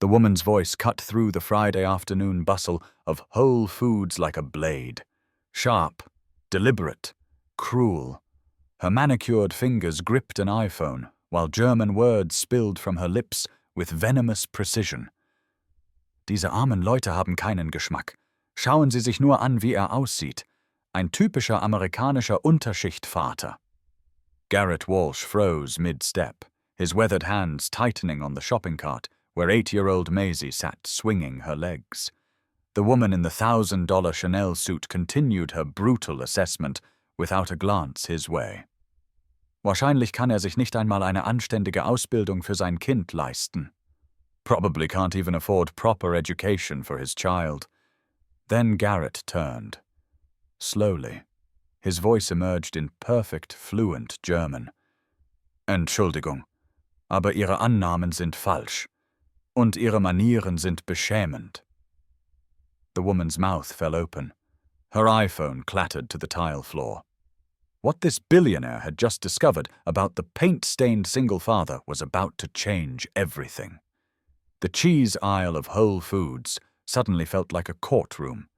The woman's voice cut through the Friday afternoon bustle of Whole Foods like a blade. Sharp, deliberate, cruel. Her manicured fingers gripped an iPhone, while German words spilled from her lips with venomous precision. Diese armen Leute haben keinen Geschmack. Schauen Sie sich nur an, wie aussieht. Ein typischer amerikanischer Unterschichtvater. Garrett Walsh froze mid-step, his weathered hands tightening on the shopping cart where 8-year-old Maisie sat swinging her legs. The woman in the $1,000 Chanel suit continued her brutal assessment without a glance his way. Wahrscheinlich kann sich nicht einmal eine anständige Ausbildung für sein Kind leisten. Probably can't even afford proper education for his child. Then Garrett turned. Slowly, his voice emerged in perfect, fluent German. Entschuldigung, aber Ihre Annahmen sind falsch. Und Ihre Manieren sind beschämend. The woman's mouth fell open. Her iPhone clattered to the tile floor. What this billionaire had just discovered about the paint-stained single father was about to change everything. The cheese aisle of Whole Foods suddenly felt like a courtroom.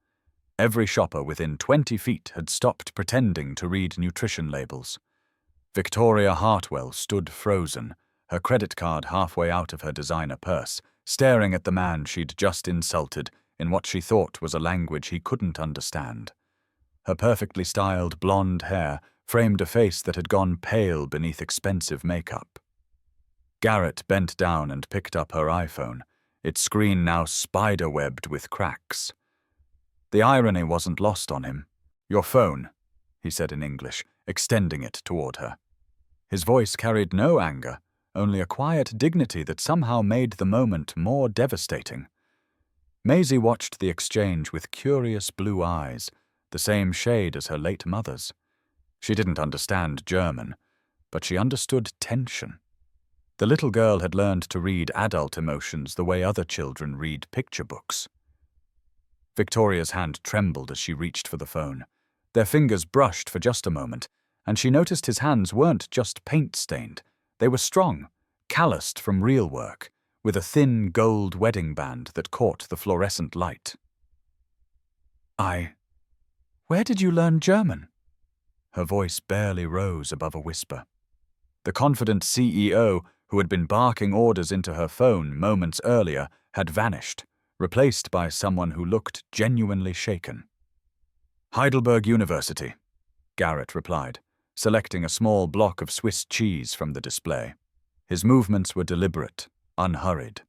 Every shopper within 20 feet had stopped pretending to read nutrition labels. Victoria Hartwell stood frozen, her credit card halfway out of her designer purse, staring at the man she'd just insulted in what she thought was a language he couldn't understand. Her perfectly styled blonde hair framed a face that had gone pale beneath expensive makeup. Garrett bent down and picked up her iPhone, its screen now spider-webbed with cracks. The irony wasn't lost on him. "Your phone," he said in English, extending it toward her. His voice carried no anger, only a quiet dignity that somehow made the moment more devastating. Maisie watched the exchange with curious blue eyes, the same shade as her late mother's. She didn't understand German, but she understood tension. The little girl had learned to read adult emotions the way other children read picture books. Victoria's hand trembled as she reached for the phone. Their fingers brushed for just a moment, and she noticed his hands weren't just paint-stained. They were strong, calloused from real work, with a thin gold wedding band that caught the fluorescent light. Where did you learn German?" Her voice barely rose above a whisper. The confident CEO, who had been barking orders into her phone moments earlier, had vanished, replaced by someone who looked genuinely shaken. "Heidelberg University," Garrett replied, selecting a small block of Swiss cheese from the display. His movements were deliberate, unhurried.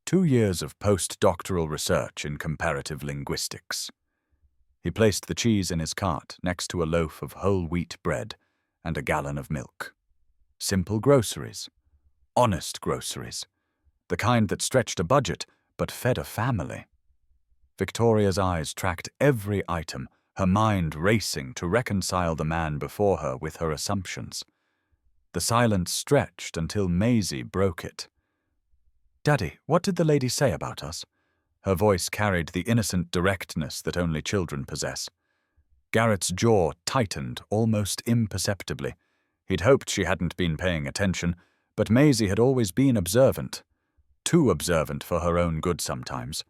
2 years of postdoctoral research in comparative linguistics. He placed the cheese in his cart next to a loaf of whole wheat bread and a gallon of milk. Simple groceries. Honest groceries. The kind that stretched a budget but fed a family. Victoria's eyes tracked every item, her mind racing to reconcile the man before her with her assumptions. The silence stretched until Maisie broke it. "Daddy, what did the lady say about us?" Her voice carried the innocent directness that only children possess. Garrett's jaw tightened almost imperceptibly. He'd hoped she hadn't been paying attention, but Maisie had always been observant. Too observant for her own good sometimes.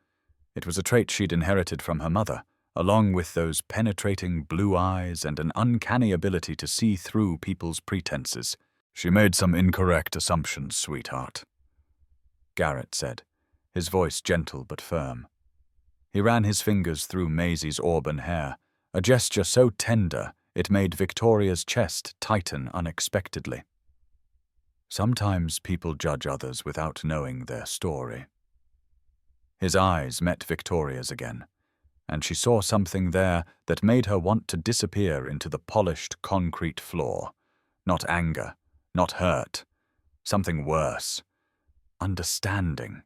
It was a trait she'd inherited from her mother, along with those penetrating blue eyes and an uncanny ability to see through people's pretenses. "She made some incorrect assumptions, sweetheart," Garrett said, his voice gentle but firm. He ran his fingers through Maisie's auburn hair, a gesture so tender it made Victoria's chest tighten unexpectedly. Sometimes people judge others without knowing their story. His eyes met Victoria's again, and she saw something there that made her want to disappear into the polished concrete floor. Not anger, not hurt. Something worse. Understanding.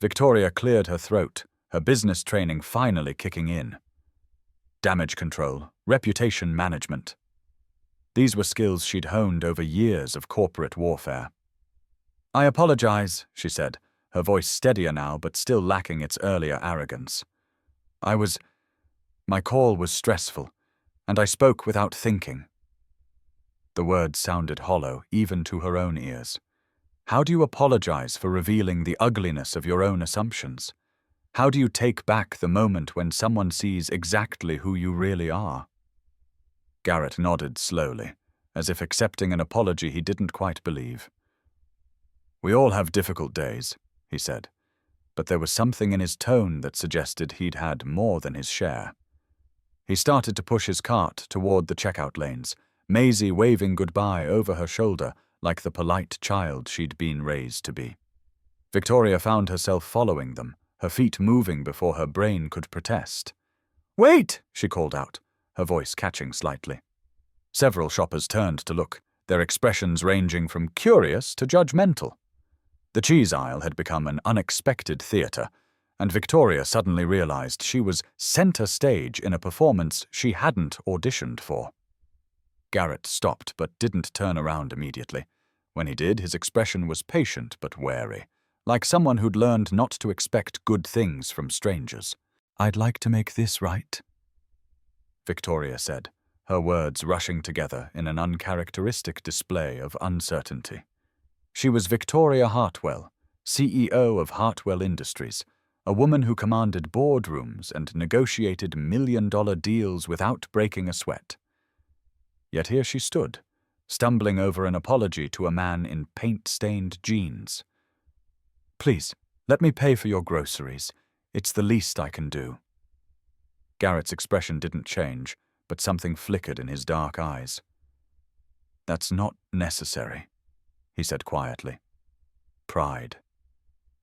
Victoria cleared her throat, her business training finally kicking in. Damage control, reputation management. These were skills she'd honed over years of corporate warfare. "I apologize," she said, her voice steadier now but still lacking its earlier arrogance. My call was stressful, and I spoke without thinking." The words sounded hollow even to her own ears. How do you apologize for revealing the ugliness of your own assumptions? How do you take back the moment when someone sees exactly who you really are? Garrett nodded slowly, as if accepting an apology he didn't quite believe. We all have difficult days, he said, but there was something in his tone that suggested he'd had more than his share. He started to push his cart toward the checkout lanes, Maisie waving goodbye over her shoulder like the polite child she'd been raised to be. Victoria found herself following them, her feet moving before her brain could protest. "Wait!" she called out, her voice catching slightly. Several shoppers turned to look, their expressions ranging from curious to judgmental. The cheese aisle had become an unexpected theater, and Victoria suddenly realized she was center stage in a performance she hadn't auditioned for. Garrett stopped but didn't turn around immediately. When he did, his expression was patient but wary, like someone who'd learned not to expect good things from strangers. "I'd like to make this right," Victoria said, her words rushing together in an uncharacteristic display of uncertainty. She was Victoria Hartwell, CEO of Hartwell Industries, a woman who commanded boardrooms and negotiated million-dollar deals without breaking a sweat. Yet here she stood, stumbling over an apology to a man in paint-stained jeans. "Please, let me pay for your groceries. It's the least I can do." Garrett's expression didn't change, but something flickered in his dark eyes. "That's not necessary," he said quietly. Pride.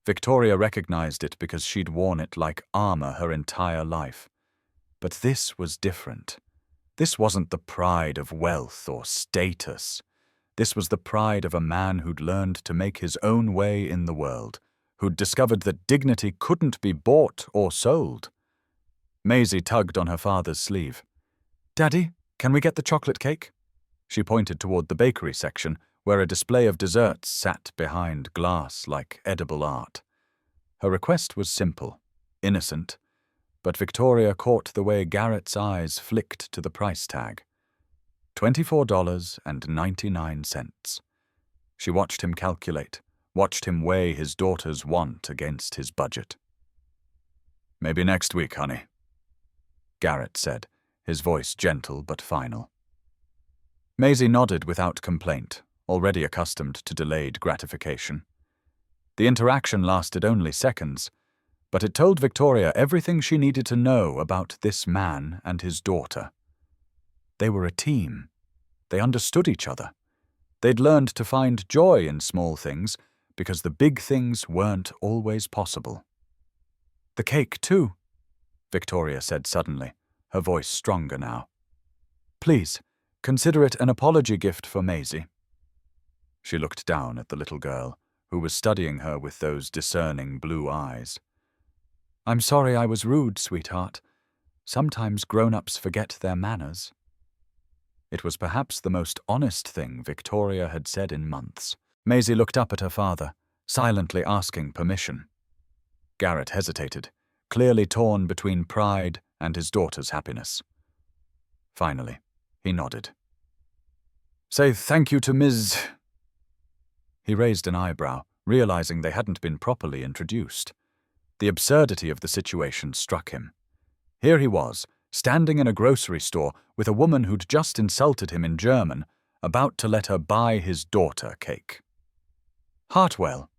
Victoria recognized it because she'd worn it like armor her entire life. But this was different. This wasn't the pride of wealth or status. This was the pride of a man who'd learned to make his own way in the world, who'd discovered that dignity couldn't be bought or sold. Maisie tugged on her father's sleeve. "Daddy, can we get the chocolate cake?" She pointed toward the bakery section, where a display of desserts sat behind glass like edible art. Her request was simple, innocent, but Victoria caught the way Garrett's eyes flicked to the price tag. $24.99. She watched him calculate, watched him weigh his daughter's want against his budget. "Maybe next week, honey," Garrett said, his voice gentle but final. Maisie nodded without complaint, already accustomed to delayed gratification. The interaction lasted only seconds, but it told Victoria everything she needed to know about this man and his daughter. They were a team. They understood each other. They'd learned to find joy in small things because the big things weren't always possible. "The cake, too," Victoria said suddenly, her voice stronger now. "Please, consider it an apology gift for Maisie." She looked down at the little girl, who was studying her with those discerning blue eyes. "I'm sorry I was rude, sweetheart. Sometimes grown-ups forget their manners." It was perhaps the most honest thing Victoria had said in months. Maisie looked up at her father, silently asking permission. Garrett hesitated, clearly torn between pride and his daughter's happiness. Finally, he nodded. "Say thank you to Ms." He raised an eyebrow, realizing they hadn't been properly introduced. The absurdity of the situation struck him. Here he was, standing in a grocery store with a woman who'd just insulted him in German, about to let her buy his daughter cake. "Hartwell,"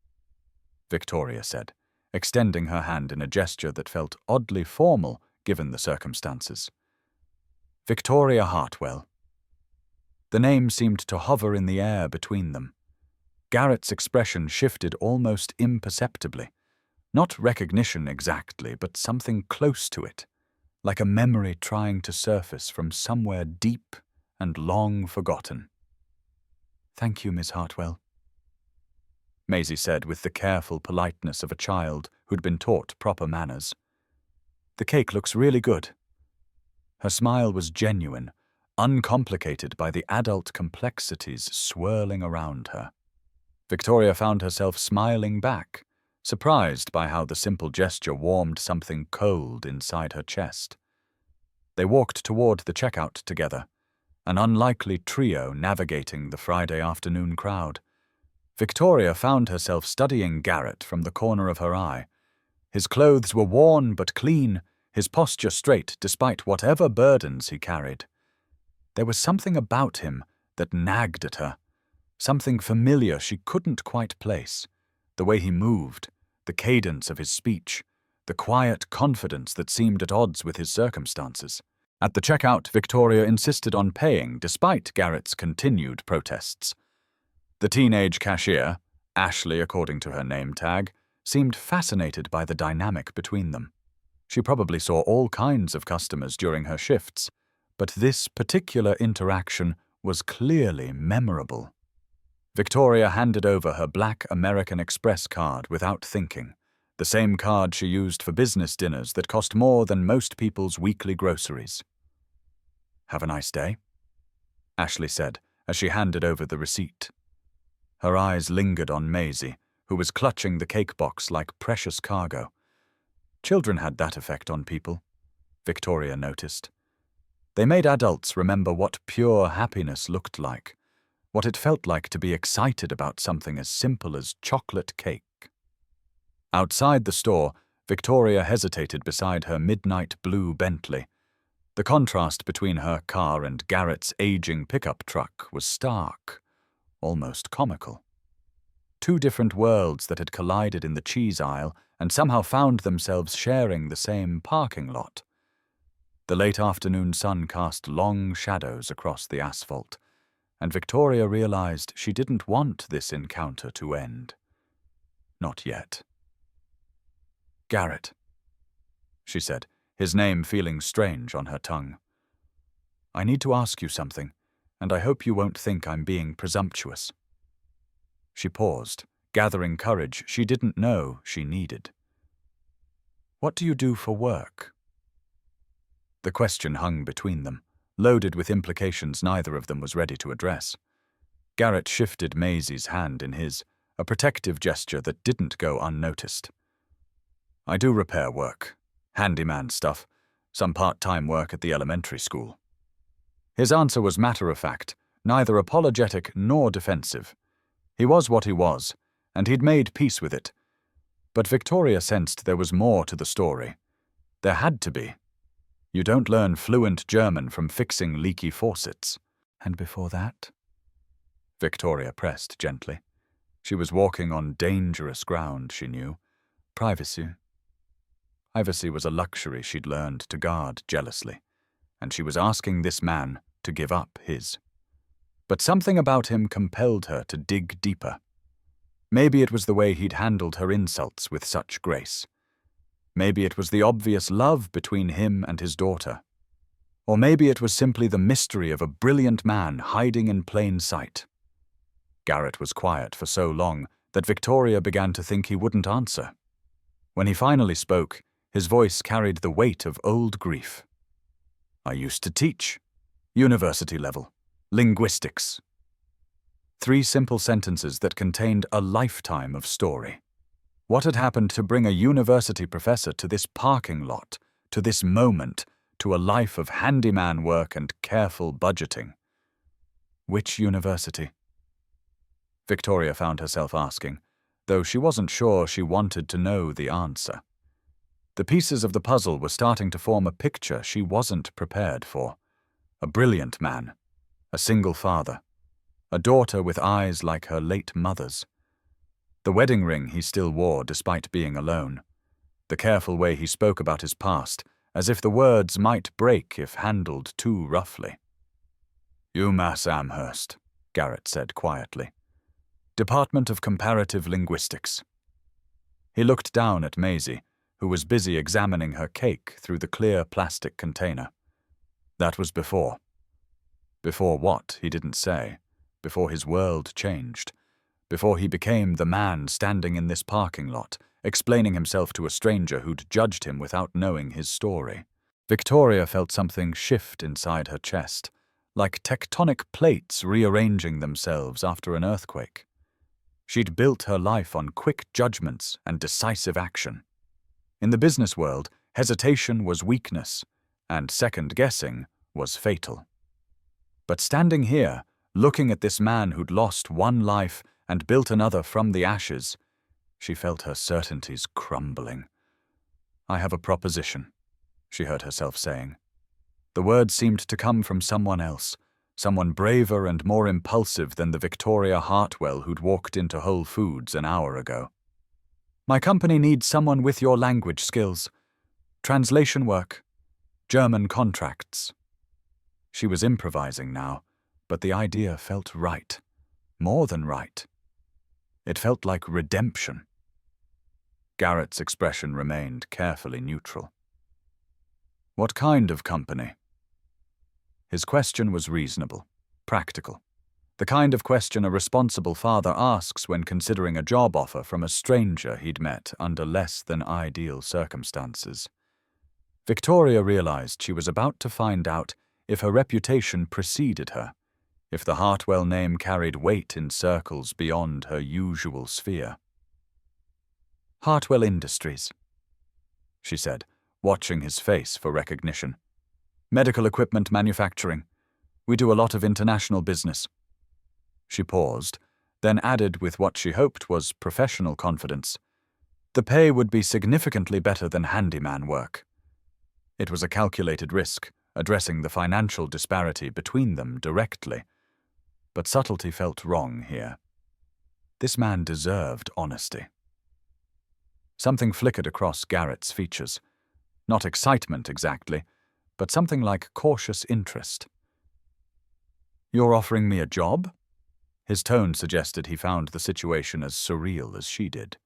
Victoria said, extending her hand in a gesture that felt oddly formal given the circumstances. Victoria Hartwell. The name seemed to hover in the air between them. Garrett's expression shifted almost imperceptibly. Not recognition exactly, but something close to it, like a memory trying to surface from somewhere deep and long forgotten. "Thank you, Miss Hartwell," Maisie said with the careful politeness of a child who'd been taught proper manners. "The cake looks really good." Her smile was genuine, uncomplicated by the adult complexities swirling around her. Victoria found herself smiling back, surprised by how the simple gesture warmed something cold inside her chest. They walked toward the checkout together, an unlikely trio navigating the Friday afternoon crowd. Victoria found herself studying Garrett from the corner of her eye. His clothes were worn but clean, his posture straight despite whatever burdens he carried. There was something about him that nagged at her, something familiar she couldn't quite place. The way he moved, the cadence of his speech, the quiet confidence that seemed at odds with his circumstances. At the checkout, Victoria insisted on paying despite Garrett's continued protests. The teenage cashier, Ashley according to her name tag, seemed fascinated by the dynamic between them. She probably saw all kinds of customers during her shifts, but this particular interaction was clearly memorable. Victoria handed over her black American Express card without thinking, the same card she used for business dinners that cost more than most people's weekly groceries. "Have a nice day," Ashley said as she handed over the receipt. Her eyes lingered on Maisie, who was clutching the cake box like precious cargo. Children had that effect on people, Victoria noticed. They made adults remember what pure happiness looked like, what it felt like to be excited about something as simple as chocolate cake. Outside the store, Victoria hesitated beside her midnight blue Bentley. The contrast between her car and Garrett's aging pickup truck was stark, almost comical. Two different worlds that had collided in the cheese aisle and somehow found themselves sharing the same parking lot. The late afternoon sun cast long shadows across the asphalt, and Victoria realized she didn't want this encounter to end. Not yet. "Garrett," she said, his name feeling strange on her tongue. "I need to ask you something, and I hope you won't think I'm being presumptuous." She paused, gathering courage she didn't know she needed. "What do you do for work?" The question hung between them, loaded with implications neither of them was ready to address. Garrett shifted Maisie's hand in his, a protective gesture that didn't go unnoticed. "I do repair work, handyman stuff, some part-time work at the elementary school." His answer was matter-of-fact, neither apologetic nor defensive. He was what he was, and he'd made peace with it. But Victoria sensed there was more to the story. There had to be. You don't learn fluent German from fixing leaky faucets. "And before that?" Victoria pressed gently. She was walking on dangerous ground, she knew. Privacy. Privacy was a luxury she'd learned to guard jealously, and she was asking this man to give up his. But something about him compelled her to dig deeper. Maybe it was the way he'd handled her insults with such grace. Maybe it was the obvious love between him and his daughter. Or maybe it was simply the mystery of a brilliant man hiding in plain sight. Garrett was quiet for so long that Victoria began to think he wouldn't answer. When he finally spoke, his voice carried the weight of old grief. "I used to teach. University level. Linguistics." 3 simple sentences that contained a lifetime of story. What had happened to bring a university professor to this parking lot, to this moment, to a life of handyman work and careful budgeting? Which university? Victoria found herself asking, though she wasn't sure she wanted to know the answer. The pieces of the puzzle were starting to form a picture she wasn't prepared for. A brilliant man, a single father, a daughter with eyes like her late mother's. The wedding ring he still wore despite being alone. The careful way he spoke about his past, as if the words might break if handled too roughly. "UMass Amherst," Garrett said quietly. "Department of Comparative Linguistics." He looked down at Maisie, who was busy examining her cake through the clear plastic container. That was before. Before what, he didn't say. Before his world changed. Before he became the man standing in this parking lot, explaining himself to a stranger who'd judged him without knowing his story. Victoria felt something shift inside her chest, like tectonic plates rearranging themselves after an earthquake. She'd built her life on quick judgments and decisive action. In the business world, hesitation was weakness, and second-guessing was fatal. But standing here, looking at this man who'd lost one life and built another from the ashes. She felt her certainties crumbling. "I have a proposition," she heard herself saying. The words seemed to come from someone else, someone braver and more impulsive than the Victoria Hartwell who'd walked into Whole Foods an hour ago. "My company needs someone with your language skills. Translation work. German contracts." She was improvising now, but the idea felt right. More than right. It felt like redemption. Garrett's expression remained carefully neutral. "What kind of company?" His question was reasonable, practical. The kind of question a responsible father asks when considering a job offer from a stranger he'd met under less than ideal circumstances. Victoria realized she was about to find out if her reputation preceded her, if the Hartwell name carried weight in circles beyond her usual sphere. "Hartwell Industries," she said, watching his face for recognition. "Medical equipment manufacturing. We do a lot of international business." She paused, then added with what she hoped was professional confidence. "The pay would be significantly better than handyman work." It was a calculated risk, addressing the financial disparity between them directly. But subtlety felt wrong here. This man deserved honesty. Something flickered across Garrett's features. Not excitement exactly, but something like cautious interest. "You're offering me a job?" His tone suggested he found the situation as surreal as she did.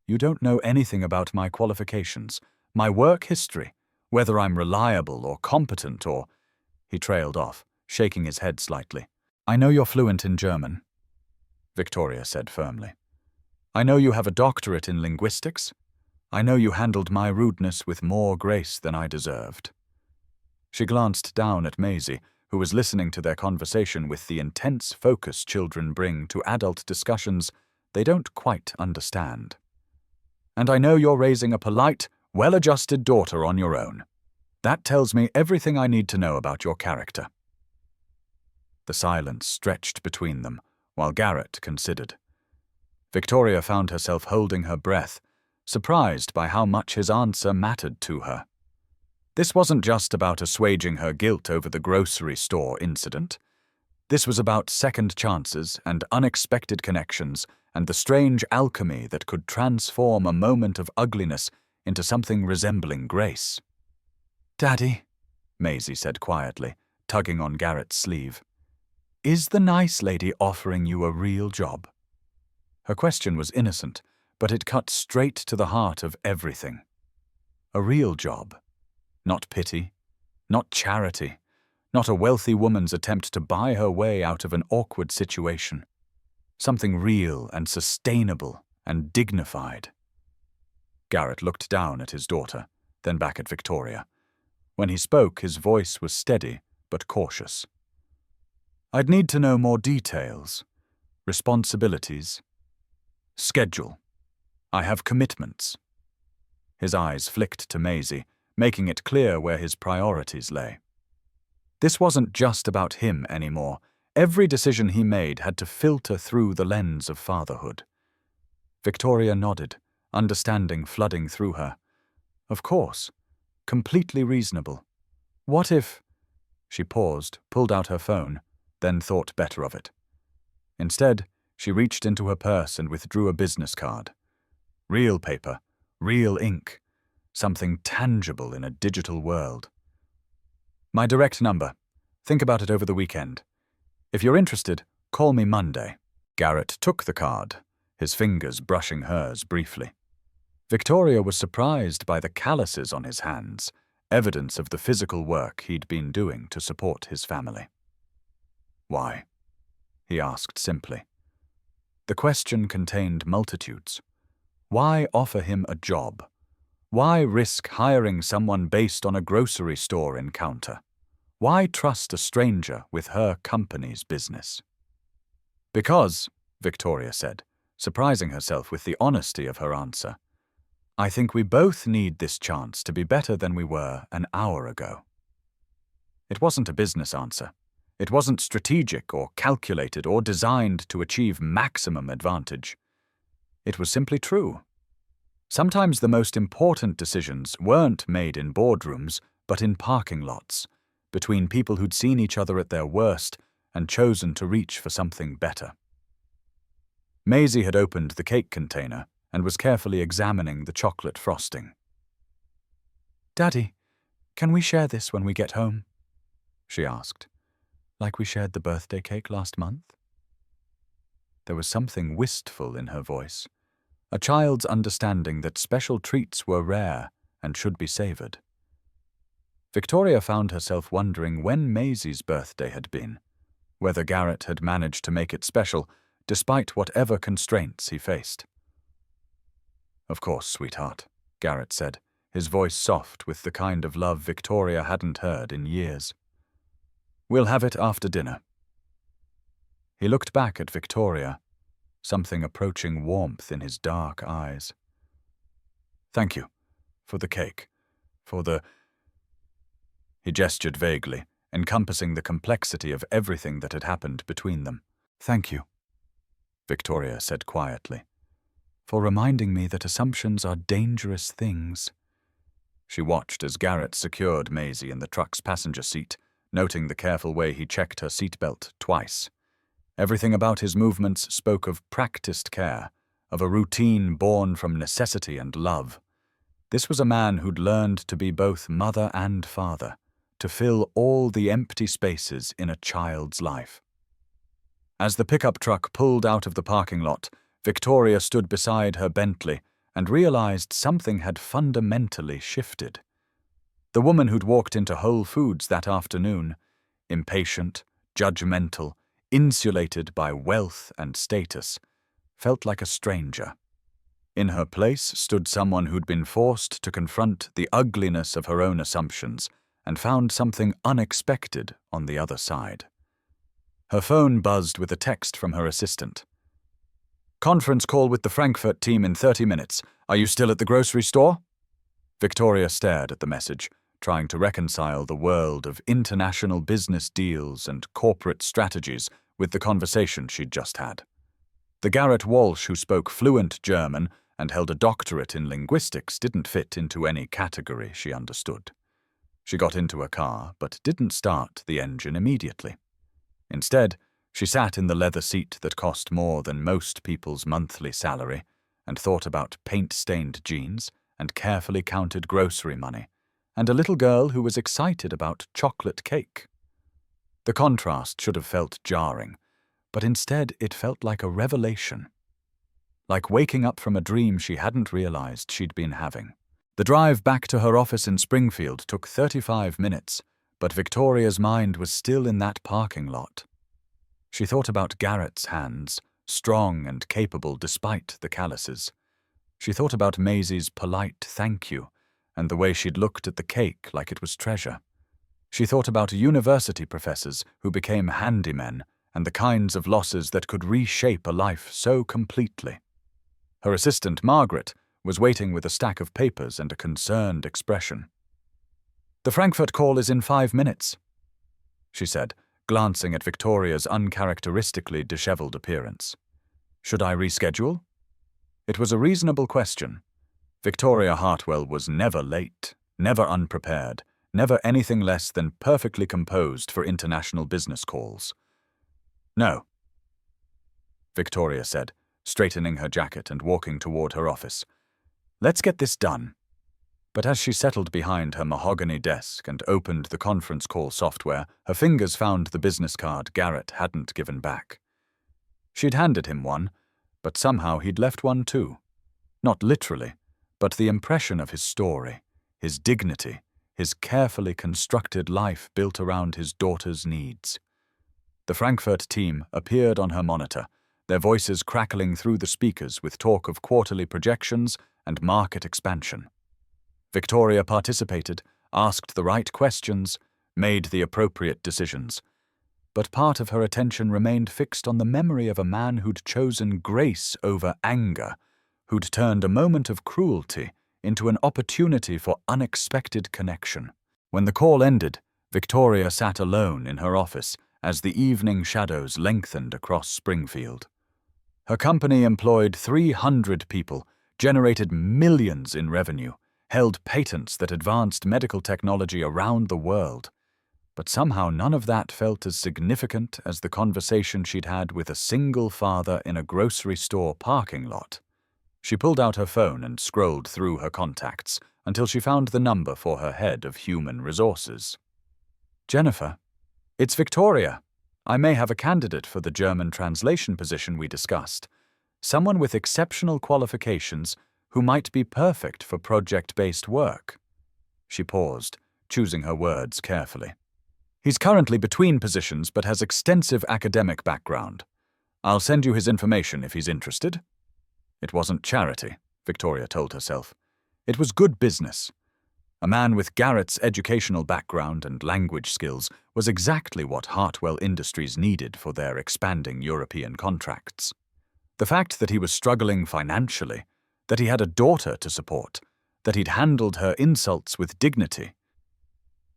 "You don't know anything about my qualifications, my work history, whether I'm reliable or competent or—" He trailed off, shaking his head slightly. "I know you're fluent in German," Victoria said firmly. "I know you have a doctorate in linguistics. I know you handled my rudeness with more grace than I deserved." She glanced down at Maisie, who was listening to their conversation with the intense focus children bring to adult discussions they don't quite understand. "And I know you're raising a polite, well-adjusted daughter on your own. That tells me everything I need to know about your character." The silence stretched between them, while Garrett considered. Victoria found herself holding her breath, surprised by how much his answer mattered to her. This wasn't just about assuaging her guilt over the grocery store incident. This was about second chances and unexpected connections and the strange alchemy that could transform a moment of ugliness into something resembling grace. "Daddy," Maisie said quietly, tugging on Garrett's sleeve, "is the nice lady offering you a real job?" Her question was innocent, but it cut straight to the heart of everything. A real job. Not pity, not charity, not a wealthy woman's attempt to buy her way out of an awkward situation. Something real and sustainable and dignified. Garrett looked down at his daughter, then back at Victoria. When he spoke, his voice was steady but cautious. "I'd need to know more details. Responsibilities. Schedule. I have commitments." His eyes flicked to Maisie, making it clear where his priorities lay. This wasn't just about him anymore. Every decision he made had to filter through the lens of fatherhood. Victoria nodded, understanding flooding through her. Of course. Completely reasonable. What if— She paused, pulled out her phone, then thought better of it. Instead, she reached into her purse and withdrew a business card. Real paper, real ink. Something tangible in a digital world. "My direct number. Think about it over the weekend. If you're interested, call me Monday." Garrett took the card, his fingers brushing hers briefly. Victoria was surprised by the calluses on his hands, evidence of the physical work he'd been doing to support his family. "Why?" he asked simply. The question contained multitudes. Why offer him a job? Why risk hiring someone based on a grocery store encounter? Why trust a stranger with her company's business? "Because," Victoria said, surprising herself with the honesty of her answer, "I think we both need this chance to be better than we were an hour ago." It wasn't a business answer. It wasn't strategic or calculated or designed to achieve maximum advantage. It was simply true. Sometimes the most important decisions weren't made in boardrooms, but in parking lots, between people who'd seen each other at their worst and chosen to reach for something better. Maisie had opened the cake container and was carefully examining the chocolate frosting. "Daddy, can we share this when we get home?" she asked, "like we shared the birthday cake last month?" There was something wistful in her voice, a child's understanding that special treats were rare and should be savored. Victoria found herself wondering when Maisie's birthday had been, whether Garrett had managed to make it special, despite whatever constraints he faced. "Of course, sweetheart," Garrett said, his voice soft with the kind of love Victoria hadn't heard in years. "We'll have it after dinner." He looked back at Victoria, something approaching warmth in his dark eyes. "Thank you. For the cake. For the—" He gestured vaguely, encompassing the complexity of everything that had happened between them. "Thank you," Victoria said quietly, "for reminding me that assumptions are dangerous things." She watched as Garrett secured Maisie in the truck's passenger seat, noting the careful way he checked her seatbelt twice. Everything about his movements spoke of practiced care, of a routine born from necessity and love. This was a man who'd learned to be both mother and father, to fill all the empty spaces in a child's life. As the pickup truck pulled out of the parking lot, Victoria stood beside her Bentley and realized something had fundamentally shifted. The woman who'd walked into Whole Foods that afternoon, impatient, judgmental, insulated by wealth and status, felt like a stranger. In her place stood someone who'd been forced to confront the ugliness of her own assumptions and found something unexpected on the other side. Her phone buzzed with a text from her assistant. "Conference call with the Frankfurt team in 30 minutes. Are you still at the grocery store?" Victoria stared at the message, trying to reconcile the world of international business deals and corporate strategies with the conversation she'd just had. The Garrett Walsh who spoke fluent German and held a doctorate in linguistics didn't fit into any category she understood. She got into a car, but didn't start the engine immediately. Instead, she sat in the leather seat that cost more than most people's monthly salary and thought about paint-stained jeans and carefully counted grocery money, and a little girl who was excited about chocolate cake. The contrast should have felt jarring, but instead it felt like a revelation. Like waking up from a dream she hadn't realized she'd been having. The drive back to her office in Springfield took 35 minutes, but Victoria's mind was still in that parking lot. She thought about Garrett's hands, strong and capable despite the calluses. She thought about Maisie's polite thank you, and the way she'd looked at the cake like it was treasure. She thought about university professors who became handymen and the kinds of losses that could reshape a life so completely. Her assistant, Margaret, was waiting with a stack of papers and a concerned expression. "The Frankfurt call is in 5 minutes," she said, glancing at Victoria's uncharacteristically disheveled appearance. "Should I reschedule?" It was a reasonable question. Victoria Hartwell was never late, never unprepared, never anything less than perfectly composed for international business calls. "No," Victoria said, straightening her jacket and walking toward her office. "Let's get this done." But as she settled behind her mahogany desk and opened the conference call software, her fingers found the business card Garrett hadn't given back. She'd handed him one, but somehow he'd left one too. Not literally, but the impression of his story, his dignity, his carefully constructed life built around his daughter's needs. The Frankfurt team appeared on her monitor, their voices crackling through the speakers with talk of quarterly projections and market expansion. Victoria participated, asked the right questions, made the appropriate decisions. But part of her attention remained fixed on the memory of a man who'd chosen grace over anger, who'd turned a moment of cruelty into an opportunity for unexpected connection. When the call ended, Victoria sat alone in her office as the evening shadows lengthened across Springfield. Her company employed 300 people, generated millions in revenue, held patents that advanced medical technology around the world. But somehow none of that felt as significant as the conversation she'd had with a single father in a grocery store parking lot. She pulled out her phone and scrolled through her contacts until she found the number for her head of human resources. "Jennifer, it's Victoria. I may have a candidate for the German translation position we discussed. Someone with exceptional qualifications who might be perfect for project-based work." She paused, choosing her words carefully. "He's currently between positions but has extensive academic background. I'll send you his information if he's interested." It wasn't charity, Victoria told herself. It was good business. A man with Garrett's educational background and language skills was exactly what Hartwell Industries needed for their expanding European contracts. The fact that he was struggling financially, that he had a daughter to support, that he'd handled her insults with dignity,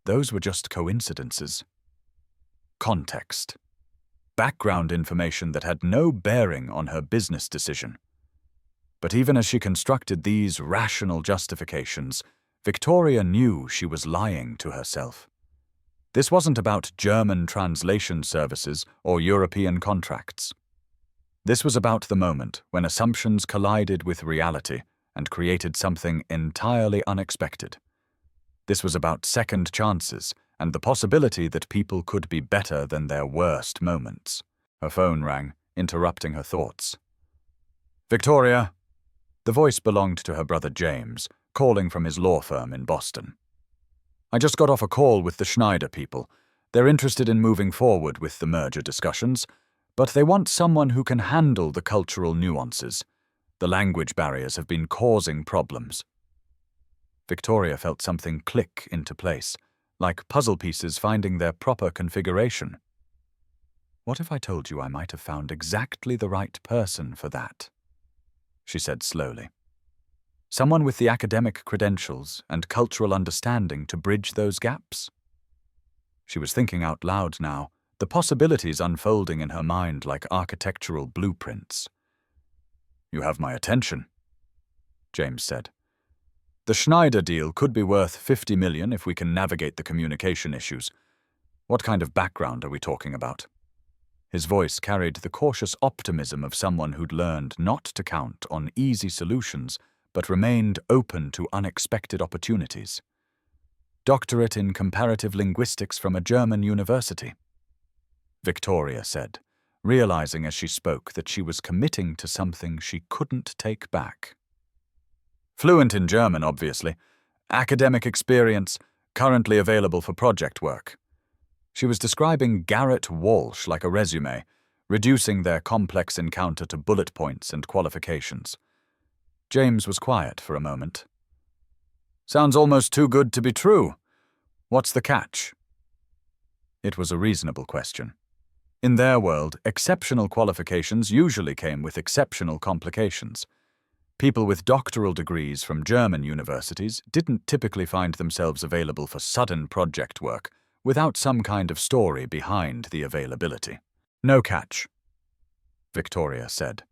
those were just coincidences. Context. Background information that had no bearing on her business decision. But even as she constructed these rational justifications, Victoria knew she was lying to herself. This wasn't about German translation services or European contracts. This was about the moment when assumptions collided with reality and created something entirely unexpected. This was about second chances and the possibility that people could be better than their worst moments. Her phone rang, interrupting her thoughts. "Victoria." The voice belonged to her brother James, calling from his law firm in Boston. "I just got off a call with the Schneider people. They're interested in moving forward with the merger discussions, but they want someone who can handle the cultural nuances. The language barriers have been causing problems." Victoria felt something click into place, like puzzle pieces finding their proper configuration. "What if I told you I might have found exactly the right person for that?" she said slowly. "Someone with the academic credentials and cultural understanding to bridge those gaps?" She was thinking out loud now, the possibilities unfolding in her mind like architectural blueprints. "You have my attention," James said. "The Schneider deal could be worth $50 million if we can navigate the communication issues. What kind of background are we talking about?" His voice carried the cautious optimism of someone who'd learned not to count on easy solutions, but remained open to unexpected opportunities. "Doctorate in comparative linguistics from a German university," Victoria said, realizing as she spoke that she was committing to something she couldn't take back. "Fluent in German, obviously. Academic experience, currently available for project work." She was describing Garrett Walsh like a resume, reducing their complex encounter to bullet points and qualifications. James was quiet for a moment. "Sounds almost too good to be true. What's the catch?" It was a reasonable question. In their world, exceptional qualifications usually came with exceptional complications. People with doctoral degrees from German universities didn't typically find themselves available for sudden project work without some kind of story behind the availability. "No catch," Victoria said,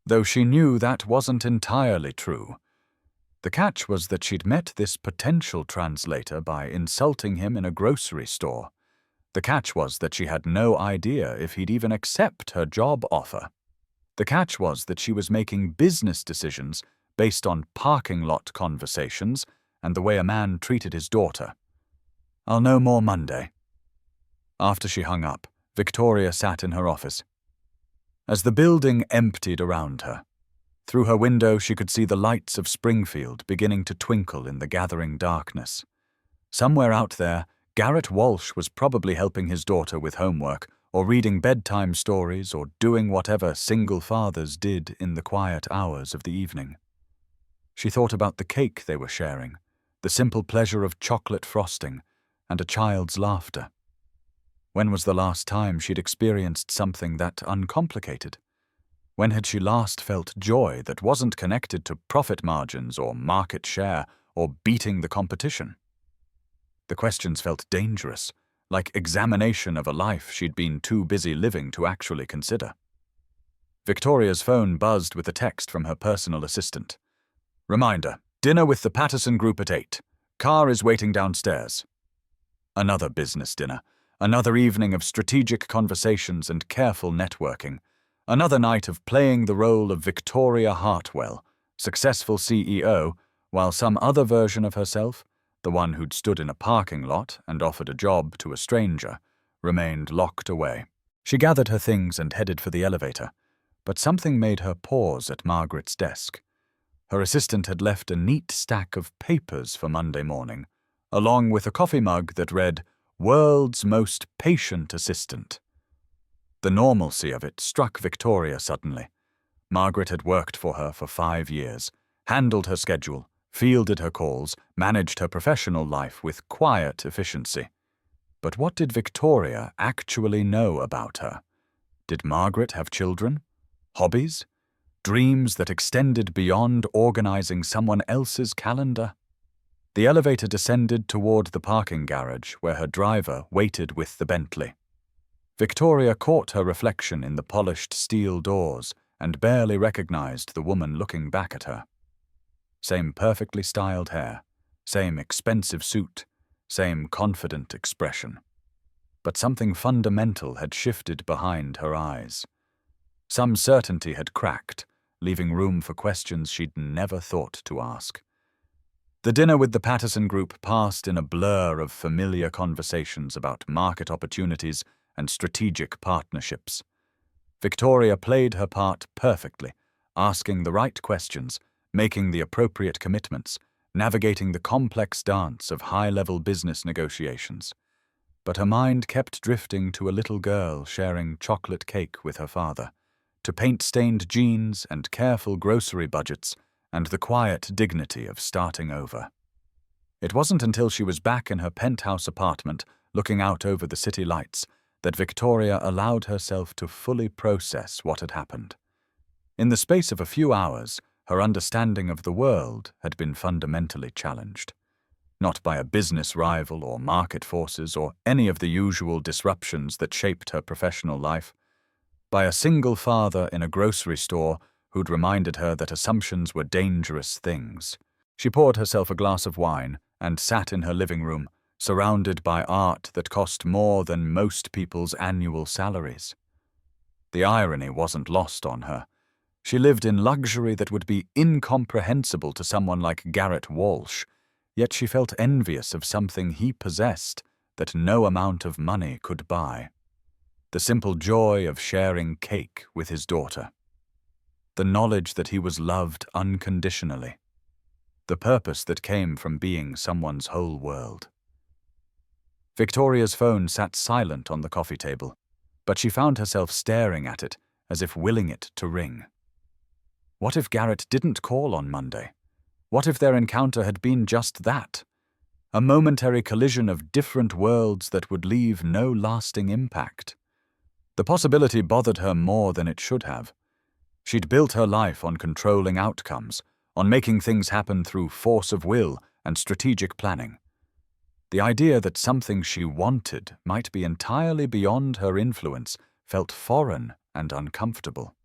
though she knew that wasn't entirely true. The catch was that she'd met this potential translator by insulting him in a grocery store. The catch was that she had no idea if he'd even accept her job offer. The catch was that she was making business decisions based on parking lot conversations and the way a man treated his daughter. "I'll know more Monday." After she hung up, Victoria sat in her office. As the building emptied around her, through her window she could see the lights of Springfield beginning to twinkle in the gathering darkness. Somewhere out there, Garrett Walsh was probably helping his daughter with homework, or reading bedtime stories, or doing whatever single fathers did in the quiet hours of the evening. She thought about the cake they were sharing, the simple pleasure of chocolate frosting, and a child's laughter. When was the last time she'd experienced something that uncomplicated? When had she last felt joy that wasn't connected to profit margins or market share or beating the competition? The questions felt dangerous, like examination of a life she'd been too busy living to actually consider. Victoria's phone buzzed with a text from her personal assistant. Reminder, dinner with the Patterson Group at 8. Car is waiting downstairs. Another business dinner, another evening of strategic conversations and careful networking, another night of playing the role of Victoria Hartwell, successful CEO, while some other version of herself, the one who'd stood in a parking lot and offered a job to a stranger, remained locked away. She gathered her things and headed for the elevator, but something made her pause at Margaret's desk. Her assistant had left a neat stack of papers for Monday morning, along with a coffee mug that read, "World's Most Patient Assistant." The normalcy of it struck Victoria suddenly. Margaret had worked for her for 5 years, handled her schedule, fielded her calls, managed her professional life with quiet efficiency. But what did Victoria actually know about her? Did Margaret have children? Hobbies? Dreams that extended beyond organizing someone else's calendar? The elevator descended toward the parking garage where her driver waited with the Bentley. Victoria caught her reflection in the polished steel doors and barely recognized the woman looking back at her. Same perfectly styled hair, same expensive suit, same confident expression. But something fundamental had shifted behind her eyes. Some certainty had cracked, leaving room for questions she'd never thought to ask. The dinner with the Patterson Group passed in a blur of familiar conversations about market opportunities and strategic partnerships. Victoria played her part perfectly, asking the right questions, making the appropriate commitments, navigating the complex dance of high-level business negotiations. But her mind kept drifting to a little girl sharing chocolate cake with her father, to paint-stained jeans and careful grocery budgets, and the quiet dignity of starting over. It wasn't until she was back in her penthouse apartment, looking out over the city lights, that Victoria allowed herself to fully process what had happened. In the space of a few hours, her understanding of the world had been fundamentally challenged. Not by a business rival or market forces or any of the usual disruptions that shaped her professional life. By a single father in a grocery store who'd reminded her that assumptions were dangerous things. She poured herself a glass of wine and sat in her living room, surrounded by art that cost more than most people's annual salaries. The irony wasn't lost on her. She lived in luxury that would be incomprehensible to someone like Garrett Walsh, yet she felt envious of something he possessed that no amount of money could buy. The simple joy of sharing cake with his daughter. The knowledge that he was loved unconditionally. The purpose that came from being someone's whole world. Victoria's phone sat silent on the coffee table, but she found herself staring at it as if willing it to ring. What if Garrett didn't call on Monday? What if their encounter had been just that? A momentary collision of different worlds that would leave no lasting impact. The possibility bothered her more than it should have. She'd built her life on controlling outcomes, on making things happen through force of will and strategic planning. The idea that something she wanted might be entirely beyond her influence felt foreign and uncomfortable.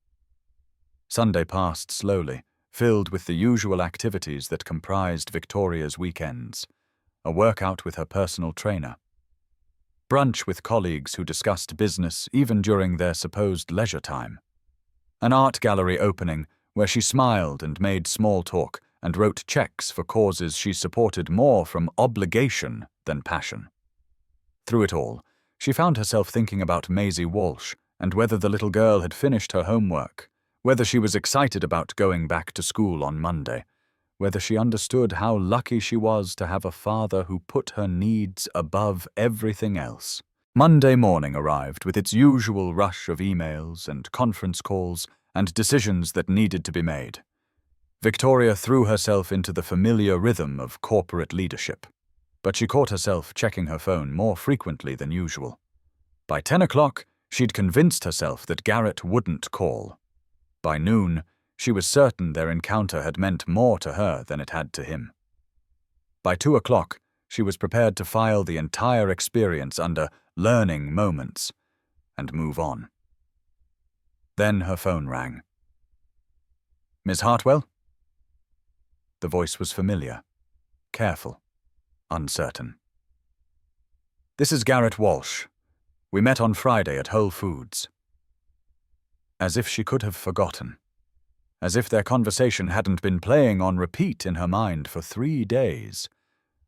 Sunday passed slowly, filled with the usual activities that comprised Victoria's weekends. A workout with her personal trainer. Brunch with colleagues who discussed business even during their supposed leisure time. An art gallery opening where she smiled and made small talk and wrote checks for causes she supported more from obligation than passion. Through it all, she found herself thinking about Maisie Walsh and whether the little girl had finished her homework, whether she was excited about going back to school on Monday, whether she understood how lucky she was to have a father who put her needs above everything else. Monday morning arrived with its usual rush of emails and conference calls and decisions that needed to be made. Victoria threw herself into the familiar rhythm of corporate leadership, but she caught herself checking her phone more frequently than usual. By 10 o'clock, she'd convinced herself that Garrett wouldn't call. By noon, she was certain their encounter had meant more to her than it had to him. By 2 o'clock, She was prepared to file the entire experience under learning moments and move on. Then her phone rang. "Miss Hartwell?" The voice was familiar, careful, uncertain. "This is Garrett Walsh. We met on Friday at Whole Foods." As if she could have forgotten. As if their conversation hadn't been playing on repeat in her mind for 3 days.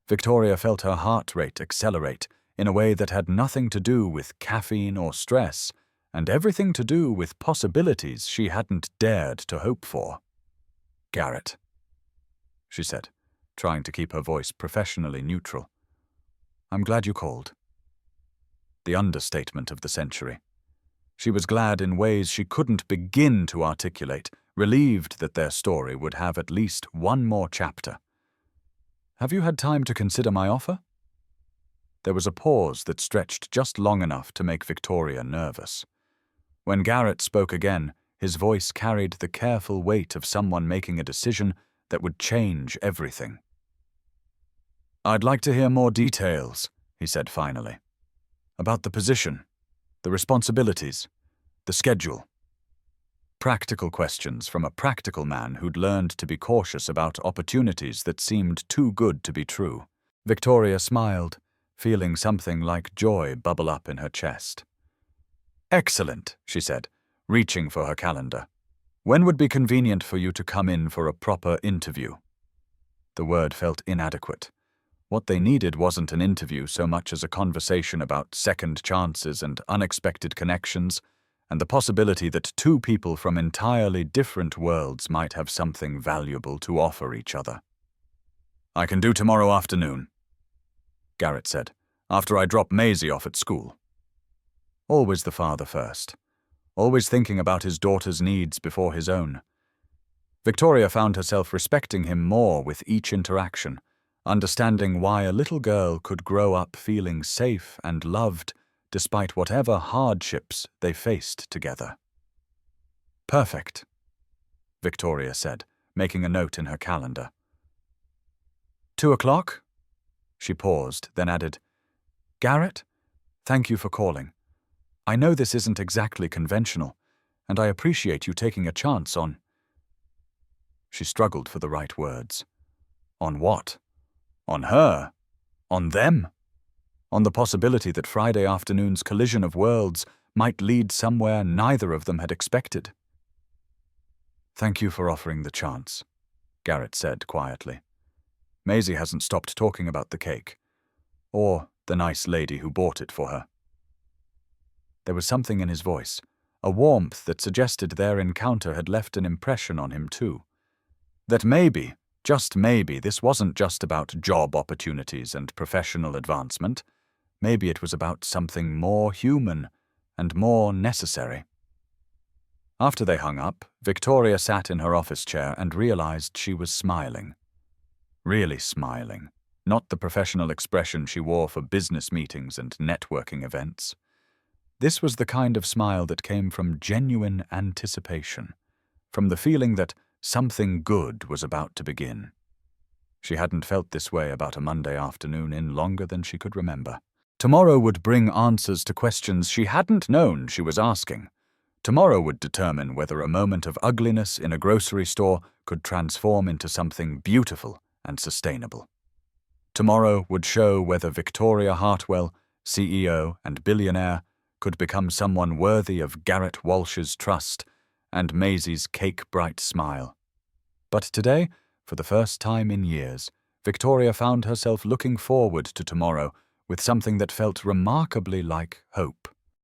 Victoria felt her heart rate accelerate in a way that had nothing to do with caffeine or stress, and everything to do with possibilities she hadn't dared to hope for. "Garrett," she said, trying to keep her voice professionally neutral. "I'm glad you called." The understatement of the century. She was glad in ways she couldn't begin to articulate, relieved that their story would have at least one more chapter. "Have you had time to consider my offer?" There was a pause that stretched just long enough to make Victoria nervous. When Garrett spoke again, his voice carried the careful weight of someone making a decision that would change everything. "I'd like to hear more details," he said finally. "About the position, the responsibilities, the schedule." Practical questions from a practical man who'd learned to be cautious about opportunities that seemed too good to be true. Victoria smiled, feeling something like joy bubble up in her chest. "Excellent," she said, reaching for her calendar. "When would be convenient for you to come in for a proper interview?" The word felt inadequate. What they needed wasn't an interview so much as a conversation about second chances and unexpected connections, and the possibility that two people from entirely different worlds might have something valuable to offer each other. "I can do tomorrow afternoon," Garrett said, "after I drop Maisie off at school." Always the father first. Always thinking about his daughter's needs before his own. Victoria found herself respecting him more with each interaction, understanding why a little girl could grow up feeling safe and loved despite whatever hardships they faced together. "Perfect," Victoria said, making a note in her calendar. 2:00? She paused, then added, "Garrett, thank you for calling. I know this isn't exactly conventional, and I appreciate you taking a chance on—" She struggled for the right words. On what? On her? On them? On the possibility that Friday afternoon's collision of worlds might lead somewhere neither of them had expected. "Thank you for offering the chance," Garrett said quietly. "Maisie hasn't stopped talking about the cake, or the nice lady who bought it for her." There was something in his voice, a warmth that suggested their encounter had left an impression on him too. That maybe, just maybe, this wasn't just about job opportunities and professional advancement. Maybe it was about something more human and more necessary. After they hung up, Victoria sat in her office chair and realized she was smiling. Really smiling, not the professional expression she wore for business meetings and networking events. This was the kind of smile that came from genuine anticipation, from the feeling that something good was about to begin. She hadn't felt this way about a Monday afternoon in longer than she could remember. Tomorrow would bring answers to questions she hadn't known she was asking. Tomorrow would determine whether a moment of ugliness in a grocery store could transform into something beautiful and sustainable. Tomorrow would show whether Victoria Hartwell, CEO and billionaire, could become someone worthy of Garrett Walsh's trust and Maisie's cake-bright smile. But today, for the first time in years, Victoria found herself looking forward to tomorrow with something that felt remarkably like hope.